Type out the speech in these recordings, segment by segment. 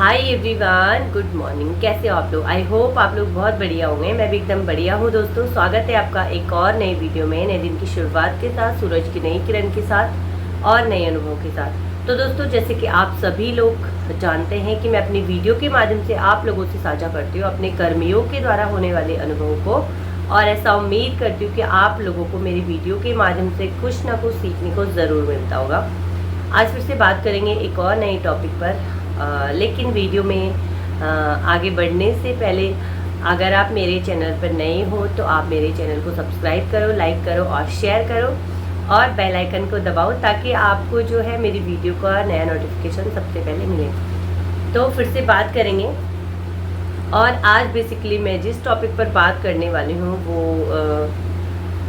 Hi everyone, good morning. कैसे हो आप लोग? आई होप आप लोग बहुत बढ़िया होंगे। मैं भी एकदम बढ़िया हूँ। दोस्तों, स्वागत है आपका एक और नई वीडियो में, नए दिन की शुरुआत के साथ, सूरज की नई किरण के साथ और नए अनुभवों के साथ। तो दोस्तों, जैसे कि आप सभी लोग जानते हैं कि मैं अपनी वीडियो के माध्यम से आप लोगों से साझा करती हूँ अपने कर्मियों के द्वारा होने वाले अनुभवों को, और ऐसा उम्मीद करती हूँ कि आप लोगों को मेरी वीडियो के माध्यम से कुछ ना कुछ सीखने को ज़रूर मिलता होगा। आज फिर से बात करेंगे एक और नए टॉपिक पर। लेकिन वीडियो में आगे बढ़ने से पहले अगर आप मेरे चैनल पर नए हो तो आप मेरे चैनल को सब्सक्राइब करो, लाइक करो और शेयर करो और बेल आइकन को दबाओ ताकि आपको जो है मेरी वीडियो का नया नोटिफिकेशन सबसे पहले मिले। तो फिर से बात करेंगे, और आज बेसिकली मैं जिस टॉपिक पर बात करने वाली हूँ वो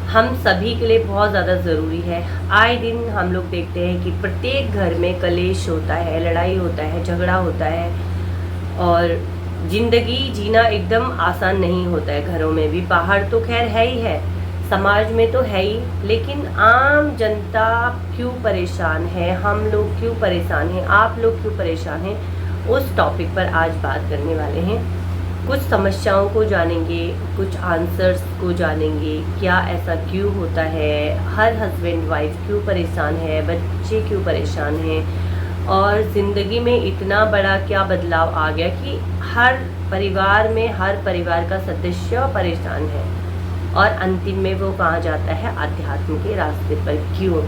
हम सभी के लिए बहुत ज़्यादा ज़रूरी है। आए दिन हम लोग देखते हैं कि प्रत्येक घर में कलेश होता है, लड़ाई होता है, झगड़ा होता है, और ज़िंदगी जीना एकदम आसान नहीं होता है। घरों में भी, बाहर तो खैर है ही है, समाज में तो है ही, लेकिन आम जनता क्यों परेशान है, हम लोग क्यों परेशान हैं, आप लोग क्यों परेशान हैं, उस टॉपिक पर आज बात करने वाले हैं। कुछ समस्याओं को जानेंगे, कुछ आंसर्स को जानेंगे, क्या ऐसा क्यों होता है, हर हस्बैंड वाइफ क्यों परेशान है, बच्चे क्यों परेशान हैं, और ज़िंदगी में इतना बड़ा क्या बदलाव आ गया कि हर परिवार में हर परिवार का सदस्य परेशान है, और अंतिम में वो कहाँ जाता है, अध्यात्म के रास्ते पर। क्यों?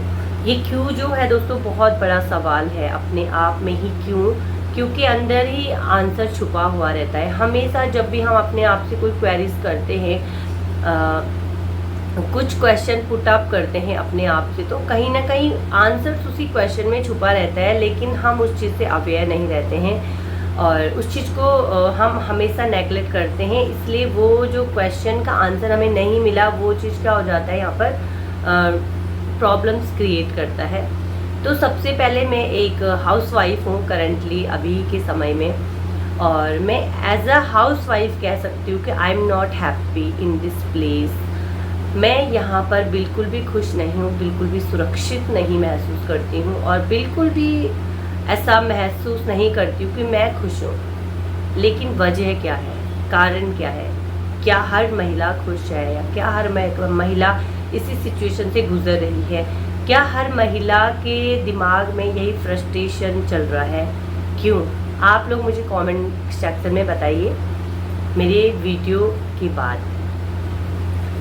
ये क्यों जो है दोस्तों बहुत बड़ा सवाल है अपने आप में ही। क्यों? क्योंकि अंदर ही आंसर छुपा हुआ रहता है। हमेशा जब भी हम अपने आप से कोई क्वेरीज करते हैं, कुछ क्वेश्चन पुट अप करते हैं अपने आप से, तो कहीं ना कहीं आंसर उसी क्वेश्चन में छुपा रहता है, लेकिन हम उस चीज़ से अवेयर नहीं रहते हैं और उस चीज़ को हम हमेशा नेगलेक्ट करते हैं। इसलिए वो जो क्वेश्चन का आंसर हमें नहीं मिला, वो चीज़ क्या हो जाता है, यहाँ पर प्रॉब्लम्स क्रिएट करता है। तो सबसे पहले मैं एक हाउसवाइफ हूँ करंटली अभी के समय में, और मैं एज अ हाउसवाइफ कह सकती हूँ कि I am not happy in this place. मैं यहाँ पर बिल्कुल भी खुश नहीं हूँ, बिल्कुल भी सुरक्षित नहीं महसूस करती हूँ, और बिल्कुल भी ऐसा महसूस नहीं करती हूँ कि मैं खुश हूँ। लेकिन वजह क्या है, कारण क्या है? क्या हर महिला खुश है, या क्या हर महिला इसी सिचुएशन से गुजर रही है? क्या हर महिला के दिमाग में यही फ्रस्ट्रेशन चल रहा है? क्यों? आप लोग मुझे कमेंट सेक्शन में बताइए मेरे वीडियो के बाद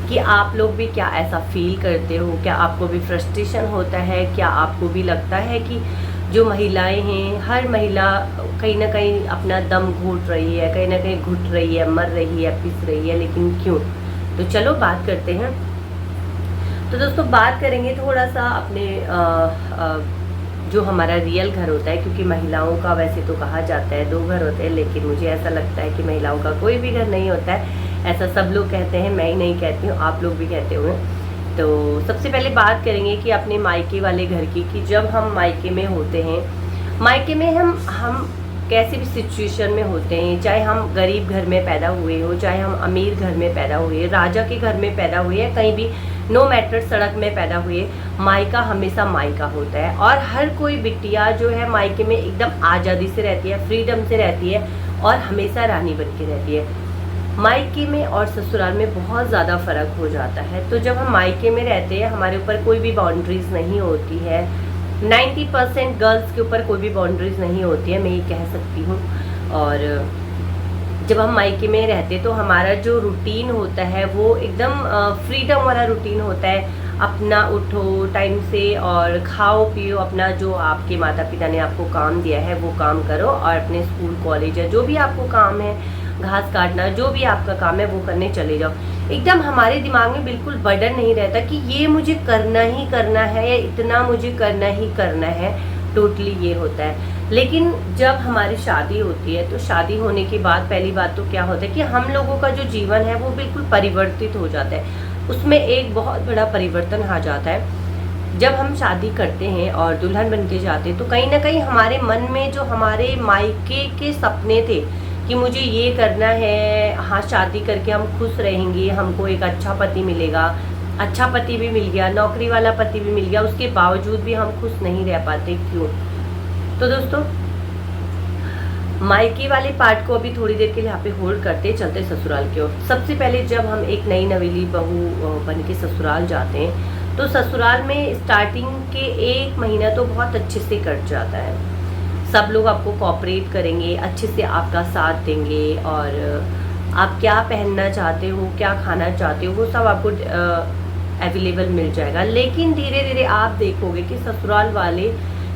कि आप लोग भी क्या ऐसा फील करते हो। क्या आपको भी फ्रस्ट्रेशन होता है? क्या आपको भी लगता है कि जो महिलाएं हैं, हर महिला कहीं ना कहीं अपना दम घोट रही है, कहीं ना कहीं घुट रही है, मर रही है, पिस रही है, लेकिन क्यों? तो चलो बात करते हैं। तो दोस्तों, बात करेंगे थोड़ा सा अपने जो हमारा रियल घर होता है, क्योंकि महिलाओं का वैसे तो कहा जाता है 2 घर होते हैं, लेकिन मुझे ऐसा लगता है कि महिलाओं का कोई भी घर नहीं होता है। ऐसा सब लोग कहते हैं, मैं ही नहीं कहती हूँ, आप लोग भी कहते हुए। तो सबसे पहले बात करेंगे कि अपने मायके वाले घर की, कि जब हम मायके में होते हैं, मायके में हम कैसी भी सिचुएशन में होते हैं, चाहे हम गरीब घर में पैदा हुए हो, चाहे हम अमीर घर में पैदा हुए, राजा के घर में पैदा हुए, या कहीं भी नो मैटर सड़क में पैदा हुए, मायका हमेशा मायका होता है। और हर कोई बिटिया जो है मायके में एकदम आज़ादी से रहती है, फ्रीडम से रहती है, और हमेशा रानी बन के रहती है। मायके में और ससुराल में बहुत ज़्यादा फ़र्क हो जाता है। तो जब हम मायके में रहते हैं, हमारे ऊपर कोई भी बाउंड्रीज़ नहीं होती है। 90% गर्ल्स के ऊपर कोई भी बाउंड्रीज नहीं होती है, मैं ये कह सकती हूँ। और जब हम मायके में रहते तो हमारा जो रूटीन होता है वो एकदम फ्रीडम वाला रूटीन होता है। अपना उठो टाइम से और खाओ पियो, अपना जो आपके माता पिता ने आपको काम दिया है वो काम करो, और अपने स्कूल कॉलेज या जो भी आपको काम है, घास काटना, जो भी आपका काम है वो करने चले जाओ। एकदम हमारे दिमाग में बिल्कुल बर्डन नहीं रहता कि ये मुझे करना ही करना है, या इतना मुझे करना ही करना है। टोटली ये होता है। लेकिन जब हमारी शादी होती है, तो शादी होने के बाद पहली बात तो क्या होता है कि हम लोगों का जो जीवन है वो बिल्कुल परिवर्तित हो जाता है। उसमें एक बहुत बड़ा परिवर्तन आ जाता है। जब हम शादी करते हैं और दुल्हन बन के जाते हैं, तो कहीं ना कहीं हमारे मन में जो हमारे मायके के सपने थे कि मुझे ये करना है, हाँ शादी करके हम खुश रहेंगे, हमको एक अच्छा पति मिलेगा, अच्छा पति भी मिल गया, नौकरी वाला पति भी मिल गया, उसके बावजूद भी हम खुश नहीं रह पाते। क्यों? तो दोस्तों, मायके वाले पार्ट को अभी थोड़ी देर के लिए यहाँ पे होल्ड करते चलते ससुराल की ओर। सबसे पहले जब हम एक नई नवेली बहू बन के ससुराल जाते हैं तो ससुराल में स्टार्टिंग के 1 महीना तो बहुत अच्छे से कट जाता है। सब लोग आपको कोऑपरेट करेंगे, अच्छे से आपका साथ देंगे और आप क्या पहनना चाहते हो, क्या खाना चाहते हो, वो सब आपको अवेलेबल मिल जाएगा। लेकिन धीरे धीरे आप देखोगे कि ससुराल वाले,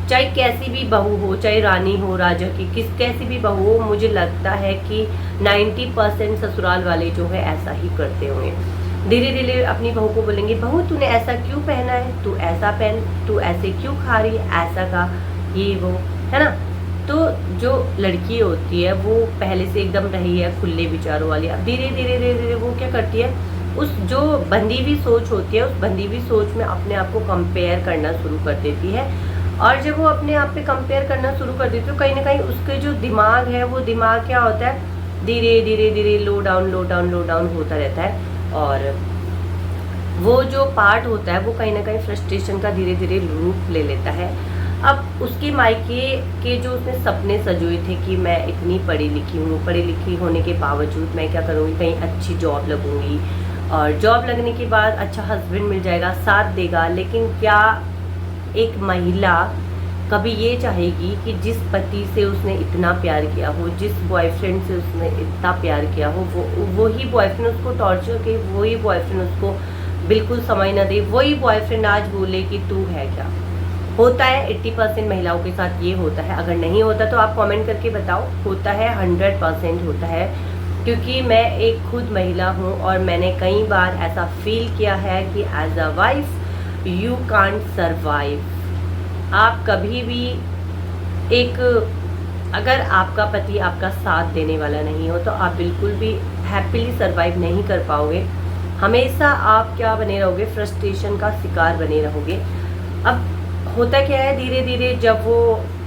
चाहे कैसी भी बहू हो, चाहे रानी हो राजा की, कैसी भी बहू हो, मुझे लगता है कि 90% ससुराल वाले जो है ऐसा ही करते होंगे। धीरे धीरे अपनी बहू को बोलेंगे, बहू तूने ऐसा क्यों पहना है, तू ऐसा पहन, तू ऐसे क्यों खा रही है, ऐसा का ये वो, है ना। तो जो लड़की होती है वो पहले से एकदम रही है खुले विचारों वाली, अब धीरे धीरे धीरे धीरे वो क्या करती है, उस जो बंधी हुई सोच होती है, उस बंधी हुई सोच में अपने आप को कंपेयर करना शुरू कर देती है। और जब वो अपने आप पे कंपेयर करना शुरू कर देती है तो कहीं ना कहीं उसके जो दिमाग है, वो दिमाग क्या होता है, धीरे धीरे धीरे लो डाउन लो डाउन लो डाउन होता रहता है। और वो जो पार्ट होता है वो कहीं ना कहीं फ्रस्ट्रेशन का धीरे धीरे रूप ले लेता है। अब उसके मायके के जो उसने सपने सजोए थे कि मैं इतनी पढ़ी लिखी हूँ, पढ़ी लिखी होने के बावजूद मैं क्या करूँगी, कहीं अच्छी जॉब लगूंगी और जॉब लगने के बाद अच्छा हस्बैंड मिल जाएगा, साथ देगा। लेकिन क्या एक महिला कभी ये चाहेगी कि जिस पति से उसने इतना प्यार किया हो, जिस बॉयफ्रेंड से उसने इतना प्यार किया हो, वो ही बॉयफ्रेंड उसको टॉर्चर करे, वही बॉयफ्रेंड उसको बिल्कुल समझ ना दे, वही बॉयफ्रेंड आज बोले कि तू है क्या। होता है 80% महिलाओं के साथ ये होता है। अगर नहीं होता तो आप कमेंट करके बताओ। होता है, 100% होता है, क्योंकि मैं एक खुद महिला हूँ और मैंने कई बार ऐसा फील किया है कि as a wife you can't survive. आप कभी भी अगर आपका पति आपका साथ देने वाला नहीं हो तो आप बिल्कुल भी हैप्पीली सर्वाइव नहीं कर पाओगे। हमेशा आप क्या बने रहोगे, फ्रस्ट्रेशन का शिकार बने रहोगे। अब होता क्या है, धीरे धीरे जब वो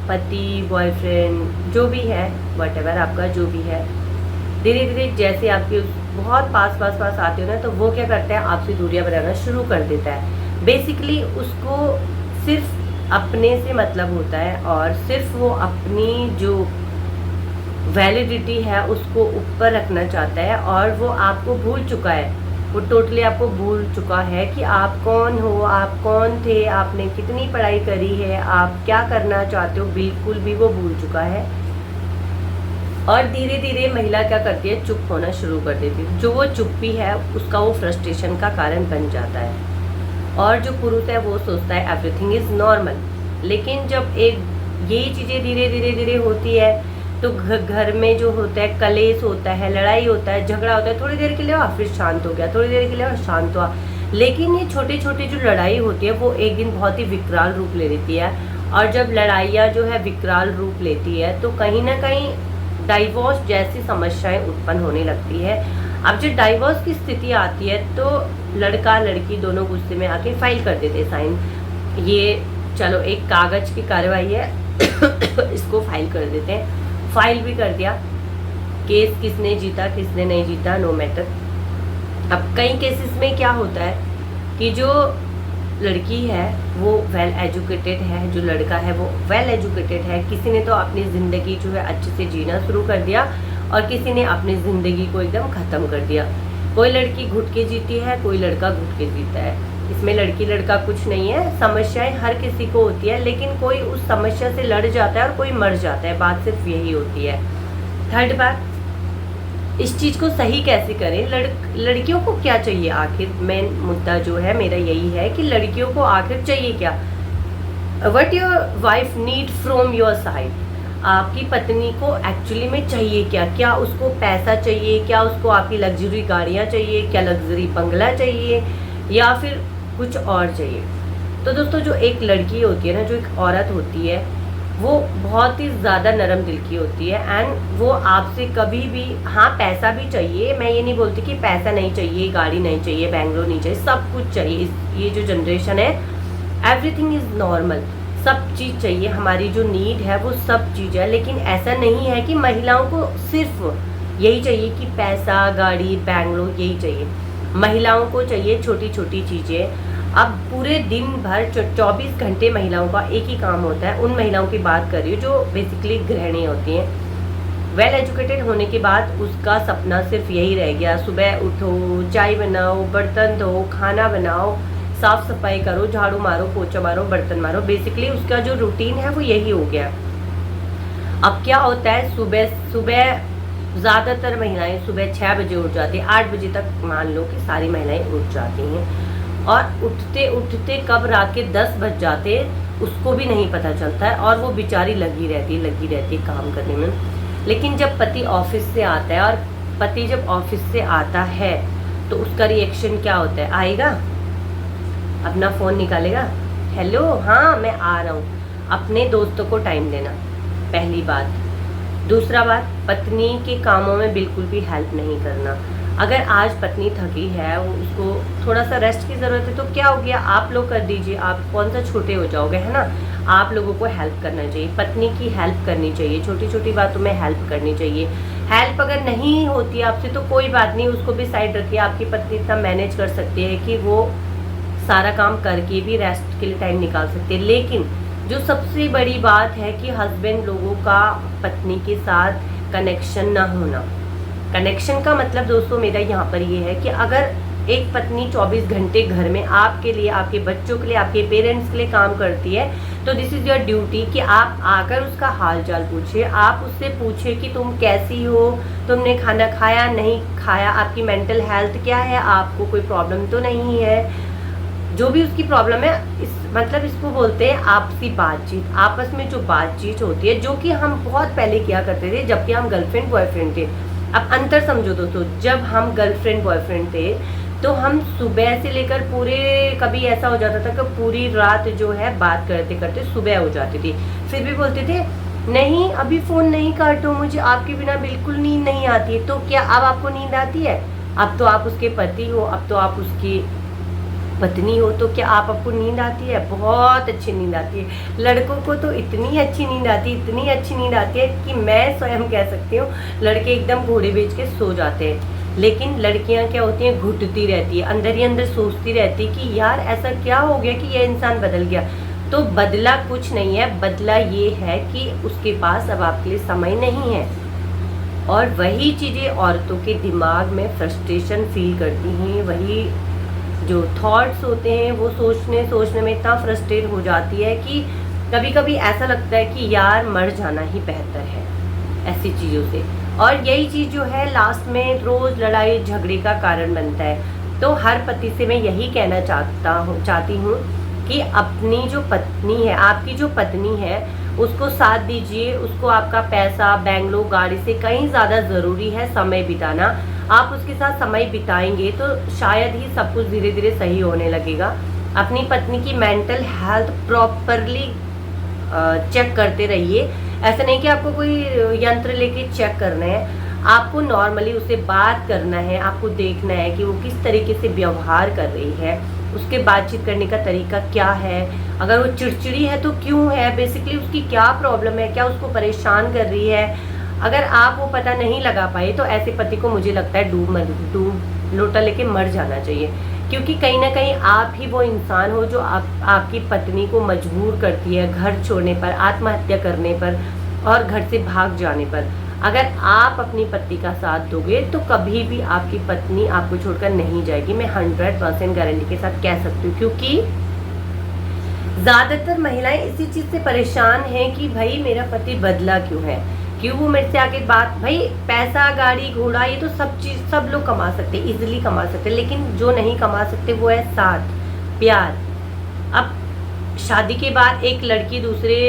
पति, बॉयफ्रेंड जो भी है, व्हाटएवर आपका जो भी है, धीरे धीरे जैसे आपके बहुत पास आते हो ना, तो वो क्या करता है, आपसे दूरियां बनाना शुरू कर देता है। बेसिकली उसको सिर्फ अपने से मतलब होता है और सिर्फ वो अपनी जो वैलिडिटी है उसको ऊपर रखना चाहता है और वो आपको भूल चुका है। वो टोटली आपको भूल चुका है कि आप कौन हो, आप कौन थे, आपने कितनी पढ़ाई करी है, आप क्या करना चाहते हो, बिल्कुल भी वो भूल चुका है। और धीरे धीरे महिला क्या करती है, चुप होना शुरू कर देती है। जो वो चुप्पी है उसका वो फ्रस्ट्रेशन का कारण बन जाता है। और जो पुरुष है वो सोचता है एवरीथिंग इज़ नॉर्मल। लेकिन जब यही चीज़ें धीरे धीरे धीरे होती है तो घर में जो होता है कलेश होता है, लड़ाई होता है, झगड़ा होता है, थोड़ी देर के लिए और फिर शांत हो गया, थोड़ी देर के लिए और शांत हुआ। लेकिन ये छोटे छोटे जो लड़ाई होती है वो एक दिन बहुत ही विकराल रूप ले लेती है। और जब लड़ाइयाँ जो है विकराल रूप लेती है तो कहीं ना कहीं डाइवोर्स जैसी समस्याएं उत्पन्न होने लगती है। अब जब डाइवोर्स की स्थिति आती है तो लड़का लड़की दोनों गुस्से में आके फाइल कर देते साइन। ये चलो एक कागज की कार्रवाई है इसको फाइल कर देते हैं। फाइल भी कर दिया, केस किसने जीता किसने नहीं जीता नो मैटर। अब कई केसेस में क्या होता है कि जो लड़की है वो वेल एजुकेटेड है, जो लड़का है वो वेल एजुकेटेड है। किसी ने तो अपनी ज़िंदगी जो है अच्छे से जीना शुरू कर दिया और किसी ने अपनी ज़िंदगी को एकदम ख़त्म कर दिया। कोई लड़की घुट के जीती है, कोई लड़का घुट के जीता है। इसमें लड़की लड़का कुछ नहीं है, समस्याएं हर किसी को होती है, लेकिन कोई उस समस्या से लड़ जाता है और कोई मर जाता है। बात सिर्फ यही होती है। थर्ड बात, इस चीज़ को सही कैसे करें, लड़कियों को क्या चाहिए आखिर। मेन मुद्दा जो है मेरा यही है कि लड़कियों को आखिर चाहिए क्या। What your wife need from your side. आपकी पत्नी को एक्चुअली में चाहिए क्या। क्या उसको पैसा चाहिए, क्या उसको आपकी लग्जरी गाड़ियाँ चाहिए, क्या लग्जरी बंगला चाहिए, या फिर कुछ और चाहिए। तो दोस्तों जो एक लड़की होती है ना, जो एक औरत होती है, वो बहुत ही ज़्यादा नरम दिल की होती है। एंड वो आपसे कभी भी, हाँ पैसा भी चाहिए, मैं ये नहीं बोलती कि पैसा नहीं चाहिए, गाड़ी नहीं चाहिए, बैंगलोर नहीं चाहिए, सब कुछ चाहिए। ये जो जनरेशन है एवरीथिंग इज़ नॉर्मल, सब चीज़ चाहिए। हमारी जो नीड है वो सब चीज़ है। लेकिन ऐसा नहीं है कि महिलाओं को सिर्फ यही चाहिए कि पैसा, गाड़ी, बैंगलोर यही चाहिए। महिलाओं को चाहिए छोटी छोटी चीज़ें। अब पूरे दिन भर 24 घंटे महिलाओं का एक ही काम होता है। उन महिलाओं की बात कर रही हूँ जो बेसिकली गृहिणी होती हैं। वेल एजुकेटेड होने के बाद उसका सपना सिर्फ यही रह गया, सुबह उठो, चाय बनाओ, बर्तन धो, खाना बनाओ, साफ सफाई करो, झाड़ू मारो, पोछा मारो, बर्तन मारो। बेसिकली उसका जो रूटीन है वो यही हो गया। अब क्या होता है, सुबह सुबह ज़्यादातर महिलाएं सुबह 6 बजे उठ जाती हैं, 8 बजे तक मान लो कि सारी महिलाएं उठ जाती हैं, और उठते उठते कब रात के 10 बज जाते उसको भी नहीं पता चलता है, और वो बेचारी लगी रहती है काम करने में। लेकिन जब पति ऑफिस से आता है, और पति जब ऑफिस से आता है तो उसका रिएक्शन क्या होता है, आएगा अपना फ़ोन निकालेगा, हेलो हाँ मैं आ रहा हूँ, अपने दोस्तों को टाइम देना, पहली बात। दूसरा बात, पत्नी के कामों में बिल्कुल भी हेल्प नहीं करना। अगर आज पत्नी थकी है, वो उसको थोड़ा सा रेस्ट की ज़रूरत है, तो क्या हो गया, आप लोग कर दीजिए, आप कौन सा छोटे हो जाओगे, है ना। आप लोगों को हेल्प करना चाहिए, पत्नी की हेल्प करनी चाहिए, छोटी छोटी बातों में हेल्प करनी चाहिए। हेल्प अगर नहीं होती आपसे तो कोई बात नहीं, उसको भी साइड रखिए। आपकी पत्नी इतना मैनेज कर सकती है कि वो सारा काम करके भी रेस्ट के लिए टाइम निकाल सकते हैं। लेकिन जो सबसे बड़ी बात है कि हस्बैंड लोगों का पत्नी के साथ कनेक्शन ना होना। कनेक्शन का मतलब दोस्तों मेरा यहाँ पर ये है कि अगर एक पत्नी 24 घंटे घर में आपके लिए, आपके बच्चों के लिए, आपके पेरेंट्स के लिए काम करती है, तो दिस इज़ योर ड्यूटी कि आप आकर उसका हाल चाल पूछिए। आप उससे पूछिए कि तुम कैसी हो, तुमने खाना खाया नहीं खाया, आपकी मेंटल हेल्थ क्या है, आपको कोई प्रॉब्लम तो नहीं है। जो भी उसकी प्रॉब्लम है, मतलब इसको बोलते हैं आपसी बातचीत। आपस में जो बातचीत होती है, जो कि हम बहुत पहले किया करते थे जबकि हम गर्लफ्रेंड बॉयफ्रेंड थे। अब अंतर समझो दोस्तों, जब हम गर्लफ्रेंड बॉयफ्रेंड थे तो हम सुबह से लेकर पूरे, कभी ऐसा हो जाता था कि पूरी रात जो है बात करते करते सुबह हो जाती थी, फिर भी बोलते थे नहीं अभी फ़ोन नहीं काटो, मुझे आपके बिना बिल्कुल नींद नहीं आती है। तो क्या अब आपको नींद आती है? अब तो आप उसके पति हो, अब तो आप उसकी पत्नी हो, तो क्या आपको नींद आती है? बहुत अच्छी नींद आती है। लड़कों को तो इतनी अच्छी नींद आती है, इतनी अच्छी नींद आती है कि मैं स्वयं कह सकती हूँ लड़के एकदम घोड़े बेच के सो जाते हैं। लेकिन लड़कियां क्या होती हैं, घुटती रहती है, अंदर ही अंदर सोचती रहती है कि यार ऐसा क्या हो गया कि ये इंसान बदल गया। तो बदला कुछ नहीं है, बदला ये है कि उसके पास अब आपके लिए समय नहीं है। और वही चीज़ें औरतों के दिमाग में फ्रस्ट्रेशन फील करती हैं, वही जो थॉट्स होते हैं वो सोचने में इतना फ्रस्ट्रेट हो जाती है कि कभी कभी ऐसा लगता है कि यार मर जाना ही बेहतर है ऐसी चीज़ों से। और यही चीज़ जो है लास्ट में रोज़ लड़ाई झगड़े का कारण बनता है। तो हर पति से मैं यही कहना चाहती हूँ कि अपनी जो पत्नी है, आपकी जो पत्नी है, उसको साथ दीजिए। उसको आपका पैसा, बेंगलो, गाड़ी से कहीं ज़्यादा ज़रूरी है समय बिताना। आप उसके साथ समय बिताएंगे तो शायद ही सब कुछ धीरे धीरे सही होने लगेगा। अपनी पत्नी की मेंटल हेल्थ प्रॉपरली चेक करते रहिए। ऐसा नहीं कि आपको कोई यंत्र लेके चेक करना है, आपको नॉर्मली उससे बात करना है। आपको देखना है कि वो किस तरीके से व्यवहार कर रही है, उसके बातचीत करने का तरीका क्या है, अगर वो चिड़चिड़ी है तो क्यों है, बेसिकली उसकी क्या प्रॉब्लम है, क्या उसको परेशान कर रही है। अगर आप वो पता नहीं लगा पाए तो ऐसे पति को मुझे लगता है डूब लोटा लेके मर जाना चाहिए। क्योंकि कहीं ना कहीं आप ही वो इंसान हो जो आपकी पत्नी को मजबूर करती है घर छोड़ने पर, आत्महत्या करने पर और घर से भाग जाने पर। अगर आप अपनी पत्नी का साथ दोगे तो कभी भी आपकी पत्नी आपको छोड़कर नहीं जाएगी। मैं 100% गारंटी के साथ कह सकती हूँ, क्योंकि ज़्यादातर महिलाएं इसी चीज़ से परेशान हैं कि भाई मेरा पति बदला क्यों है, क्यों वो मेरे से आके बात। भाई पैसा, गाड़ी घोड़ा, ये तो सब चीज़ सब लोग कमा सकते, इजीली कमा सकते, लेकिन जो नहीं कमा सकते वो है साथ, प्यार। अब शादी के बाद एक लड़की दूसरे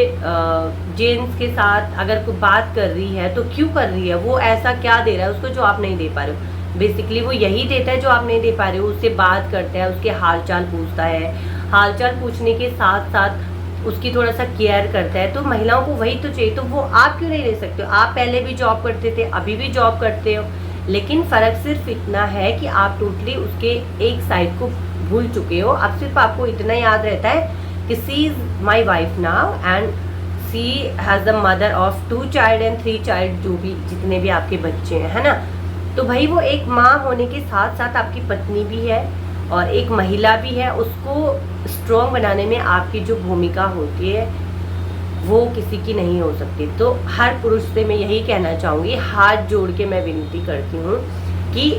जेंट्स के साथ अगर कोई बात कर रही है तो क्यों कर रही है, वो ऐसा क्या दे रहा है उसको जो आप नहीं दे पा रहे हो। बेसिकली वो यही देता है जो आप नहीं दे पा रहे हो। उससे बात करता है, उसके हालचाल पूछता है, हालचाल पूछने के साथ साथ उसकी थोड़ा सा केयर करता है। तो महिलाओं को वही तो चाहिए, तो वो आप क्यों नहीं ले सकते हो। आप पहले भी जॉब करते थे, अभी भी जॉब करते हो, लेकिन फ़र्क सिर्फ इतना है कि आप टोटली उसके एक साइड को भूल चुके हो। अब सिर्फ आपको इतना याद रहता है कि she is my wife now and she has the mother of 2 child and 3 child, जो भी जितने भी आपके बच्चे हैं, है ना। तो भाई वो एक माँ होने के साथ साथ आपकी पत्नी भी है और एक महिला भी है। उसको स्ट्रॉन्ग बनाने में आपकी जो भूमिका होती है वो किसी की नहीं हो सकती। तो हर पुरुष से मैं यही कहना चाहूँगी, हाथ जोड़ के मैं विनती करती हूँ कि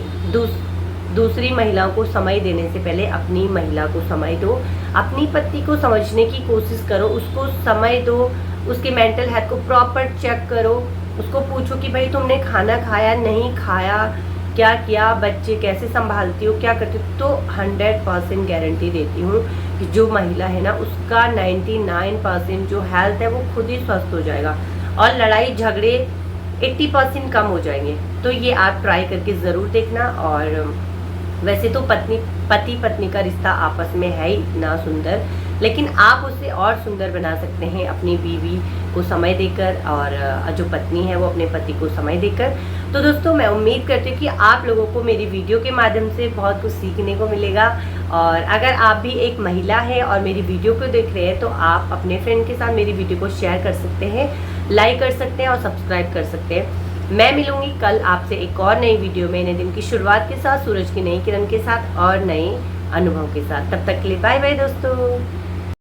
दूसरी महिलाओं को समय देने से पहले अपनी महिला को समय दो, अपनी पति को समझने की कोशिश करो, उसको समय दो, उसके मेंटल हेल्थ को प्रॉपर चेक करो, उसको पूछो कि भाई तुमने खाना खाया नहीं खाया, क्या किया, बच्चे कैसे संभालती हो, क्या करती हो। तो 100% गारंटी देती हूँ कि जो महिला है ना उसका 99% जो हेल्थ है वो खुद ही स्वस्थ हो जाएगा और लड़ाई झगड़े 80% कम हो जाएंगे। तो ये आप ट्राई करके ज़रूर देखना। और वैसे तो पति पत्नी का रिश्ता आपस में है ही इतना सुंदर, लेकिन आप उसे और सुंदर बना सकते हैं अपनी बीवी को समय देकर, और जो पत्नी है वो अपने पति को समय देकर। तो दोस्तों मैं उम्मीद करती हूँ कि आप लोगों को मेरी वीडियो के माध्यम से बहुत कुछ सीखने को मिलेगा। और अगर आप भी एक महिला है और मेरी वीडियो को देख रहे हैं तो आप अपने फ्रेंड के साथ मेरी वीडियो को शेयर कर सकते हैं, लाइक कर सकते हैं और सब्सक्राइब कर सकते हैं। मैं मिलूंगी कल आपसे एक और नई वीडियो में, नए दिन की शुरुआत के साथ, सूरज की नई किरण के साथ और नए अनुभव के साथ। तब तक के लिए बाय बाय दोस्तों।